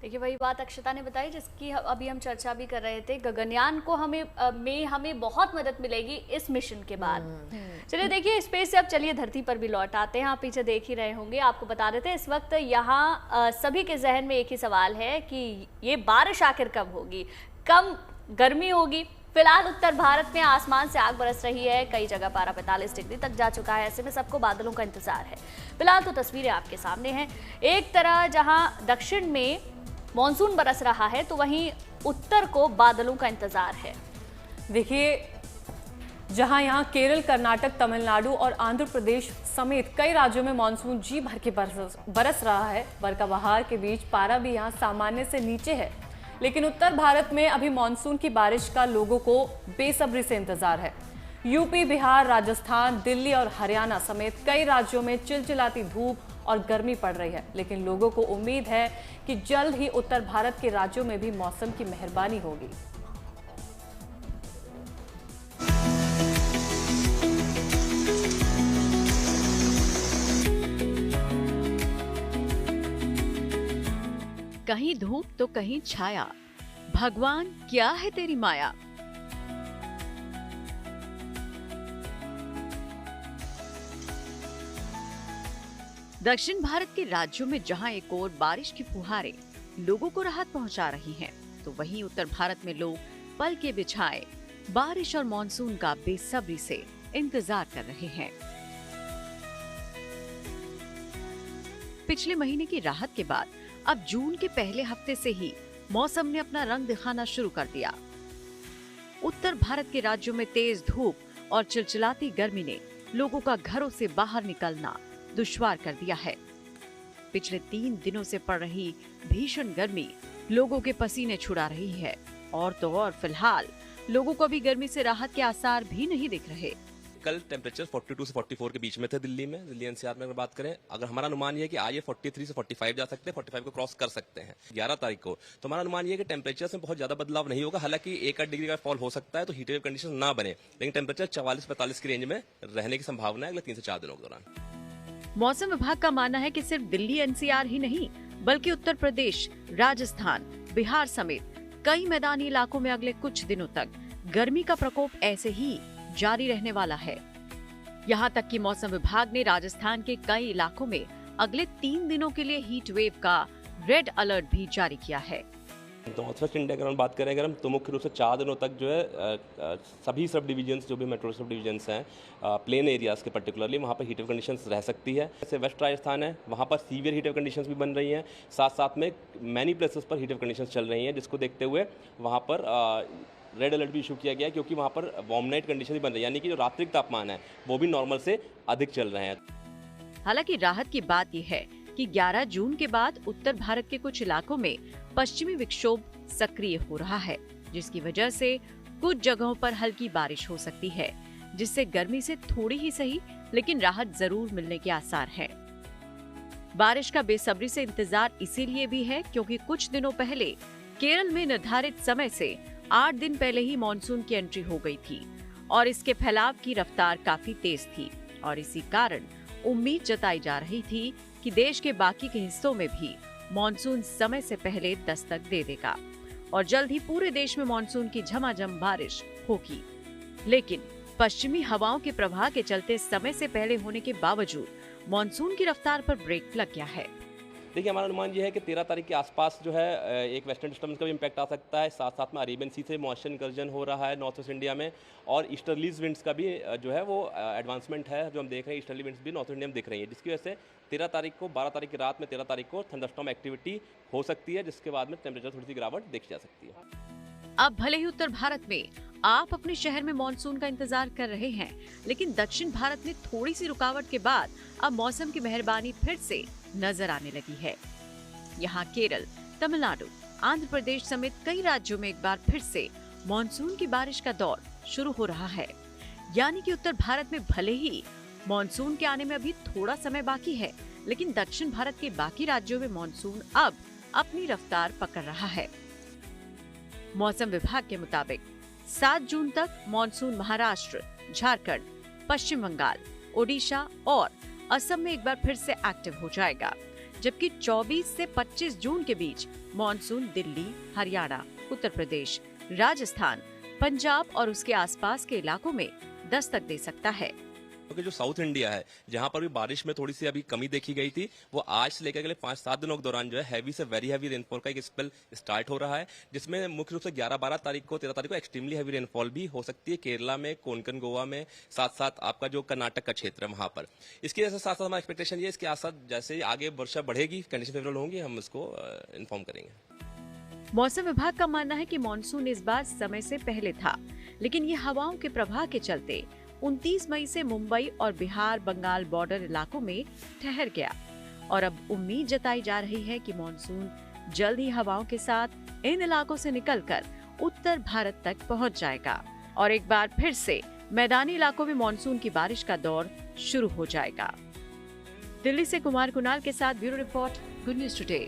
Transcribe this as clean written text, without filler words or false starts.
देखिए वही बात अक्षता ने बताई जिसकी अभी हम चर्चा भी कर रहे थे। गगनयान को हमें बहुत मदद मिलेगी इस मिशन के बाद। चलिए देखिए स्पेस से अब चलिए धरती पर भी लौट आते हैं। आप पीछे देख ही रहे होंगे, आपको बता देते हैं इस वक्त यहाँ सभी के जहन में एक ही सवाल है कि ये बारिश आखिर कब होगी, कम गर्मी होगी। फिलहाल उत्तर भारत में आसमान से आग बरस रही है, कई जगह पारा 45 डिग्री तक जा चुका है। ऐसे में सबको बादलों का इंतजार है। फिलहाल तो तस्वीरें आपके सामने हैं। एक तरह जहां दक्षिण में मॉनसून बरस रहा है तो वहीं उत्तर को बादलों का इंतजार है। देखिए जहां यहाँ केरल, कर्नाटक, तमिलनाडु और आंध्र प्रदेश समेत कई राज्यों में मॉनसून जी भर के बरस रहा है। बरखा बहार के बीच पारा भी यहाँ सामान्य से नीचे है, लेकिन उत्तर भारत में अभी मॉनसून की बारिश का लोगों को बेसब्री से इंतजार है। यूपी, बिहार, राजस्थान, दिल्ली और हरियाणा समेत कई राज्यों में चिलचिलाती धूप और गर्मी पड़ रही है, लेकिन लोगों को उम्मीद है कि जल्द ही उत्तर भारत के राज्यों में भी मौसम की मेहरबानी होगी। कहीं धूप तो कहीं छाया, भगवान क्या है तेरी माया। दक्षिण भारत के राज्यों में जहां एक ओर बारिश की फुहारें लोगों को राहत पहुंचा रही हैं, तो वहीं उत्तर भारत में लोग पल के बिछाए बारिश और मॉनसून का बेसब्री से इंतजार कर रहे हैं। पिछले महीने की राहत के बाद अब जून के पहले हफ्ते से ही मौसम ने अपना रंग दिखाना शुरू कर दिया। उत्तर भारत के राज्यों में तेज धूप और चिलचिलाती गर्मी ने लोगों का घरों से बाहर निकलना दुश्वार कर दिया है। पिछले 3 दिनों से पड़ रही भीषण गर्मी लोगों के पसीने छुड़ा रही है, और तो और फिलहाल लोगों को भी गर्मी से राहत के आसार भी नहीं दिख रहे। कल टेम्परेचर 42 से 44 के बीच में थे दिल्ली एनसीआर में अगर बात करें। अगर हमारा अनुमान ये है कि आज ये 43 से 45 जा सकते हैं, 45 को क्रॉस कर सकते हैं 11 तारीख को। तो हमारा अनुमान ये है कि टेम्परेचर में बहुत ज्यादा बदलाव नहीं होगा। हालांकि 1-8 डिग्री का फॉल हो सकता है, तो हीट वेव कंडीशन ना बने, लेकिन टेम्परेचर 44-45 की रेंज में रहने की संभावना है अगले 3 से 4 दिनों के दौरान। मौसम विभाग का मानना है कि सिर्फ दिल्ली एनसीआर ही नहीं, बल्कि उत्तर प्रदेश, राजस्थान, बिहार समेत कई मैदानी इलाकों में अगले कुछ दिनों तक गर्मी का प्रकोप ऐसे ही जारी रहने वाला है। यहाँ तक कि मौसम विभाग ने राजस्थान के कई इलाकों में अगले 3 दिनों के लिए हीट वेव का रेड अलर्ट भी जारी किया है। नॉर्थ वेस्ट इंडिया की हम बात करें अगर हम, तो मुख्य रूप से 4 दिनों तक जो है सभी सब डिवीजन्स, जो भी मेट्रो सब डिवीजन्स हैं, प्लेन एरियाज के पर्टिकुलरली वहाँ पर हीट वेव कंडीशंस रह सकती है। जैसे वेस्ट राजस्थान है, वहाँ पर सीवियर हीट वेव कंडीशंस भी बन रही हैं। साथ साथ में मैनी प्लेसेस पर हीट वेव कंडीशंस चल रही हैं, जिसको देखते हुए वहाँ पर रेड अलर्ट भी इशू किया गया है, क्योंकि वहाँ पर वार्म नाइट कंडीशन भी बन रही है, यानी कि जो रात्रिक तापमान है वो भी नॉर्मल से अधिक चल रहे हैं। हालांकि राहत की बात यह है कि 11 जून के बाद उत्तर भारत के कुछ इलाकों में पश्चिमी विक्षोभ सक्रिय हो रहा है, जिसकी वजह से कुछ जगहों पर हल्की बारिश हो सकती है, जिससे गर्मी से थोड़ी ही सही लेकिन राहत जरूर मिलने के आसार हैं। बारिश का बेसब्री से इंतजार इसीलिए भी है क्योंकि कुछ दिनों पहले केरल में निर्धारित समय से 8 दिन पहले ही मॉनसून की एंट्री हो गई थी और इसके फैलाव की रफ्तार काफी तेज थी, और इसी कारण उम्मीद जताई जा रही थी कि देश के बाकी के हिस्सों में भी मॉनसून समय से पहले दस्तक दे देगा और जल्द ही पूरे देश में मॉनसून की झमाझम बारिश होगी। लेकिन पश्चिमी हवाओं के प्रवाह के चलते समय से पहले होने के बावजूद मॉनसून की रफ्तार पर ब्रेक लग गया है। देखिए हमारा अनुमान ये है कि 13 तारीख के आसपास जो है एक वेस्टर्न डिस्टर्बेंस का भी इम्पैक्ट आ सकता है। साथ साथ में अरेबियन सी से मॉइस्चर इंकर्जन हो रहा है नॉर्थ वेस्ट इंडिया में, और ईस्टर्लीज विंड्स का भी जो है वो एडवांसमेंट है जो हम देख रहे हैं। ईस्टर्ली विंड्स भी नॉर्थ इंडिया में दिख रही है, जिसकी वजह से 13 तारीख को, 12 तारीख की रात में 13 तारीख को थंडरस्टॉर्म एक्टिविटी हो सकती है, जिसके बाद में टेम्परेचर थोड़ी सी गिरावट देखी जा सकती है। अब भले ही उत्तर भारत में आप अपने शहर में मॉनसून का इंतजार कर रहे हैं, लेकिन दक्षिण भारत में थोड़ी सी रुकावट के बाद अब मौसम की मेहरबानी फिर से नजर आने लगी है। यहाँ केरल, तमिलनाडु, आंध्र प्रदेश समेत कई राज्यों में एक बार फिर से मॉनसून की बारिश का दौर शुरू हो रहा है। यानी कि उत्तर भारत में भले ही मॉनसून के आने में अभी थोड़ा समय बाकी है, लेकिन दक्षिण भारत के बाकी राज्यों में मॉनसून अब अपनी रफ्तार पकड़ रहा है। मौसम विभाग के मुताबिक 7 जून तक मॉनसून महाराष्ट्र, झारखंड, पश्चिम बंगाल, ओडिशा और असम में एक बार फिर से एक्टिव हो जाएगा, जबकि 24 से 25 जून के बीच मॉनसून दिल्ली, हरियाणा, उत्तर प्रदेश, राजस्थान, पंजाब और उसके आसपास के इलाकों में दस्तक दे सकता है। क्योंकि जो साउथ इंडिया है जहां पर भी बारिश में थोड़ी सी अभी कमी देखी गई थी, वो आज से लेकर अगले 5-7 दिनों के दौरान जो है हैवी से वेरी हैवी रेनफॉल का एक स्पेल स्टार्ट हो रहा है, जिसमें मुख्य रूप से 11-12 तारीख को 13 तारीख को एक्सट्रीमली हैवी रेनफॉल भी हो सकती है केरला में, कोंकण गोवा में, साथ साथ आपका जो कर्नाटक का क्षेत्र है वहां पर। इसके साथ साथ हमारा एक्सपेक्टेशन ये है इसके साथ जैसे आगे वर्षा बढ़ेगी, कंडीशन फेवरेबल होंगी, हम इसको इन्फॉर्म करेंगे। मौसम विभाग का मानना है कि मॉनसून इस बार समय से पहले था, लेकिन ये हवाओं के प्रवाह के चलते 29 मई से मुंबई और बिहार बंगाल बॉर्डर इलाकों में ठहर गया और अब उम्मीद जताई जा रही है कि मॉनसून जल्द ही हवाओं के साथ इन इलाकों से निकलकर उत्तर भारत तक पहुंच जाएगा और एक बार फिर से मैदानी इलाकों में मॉनसून की बारिश का दौर शुरू हो जाएगा। दिल्ली से कुमार कुणाल के साथ bureau report, good news today.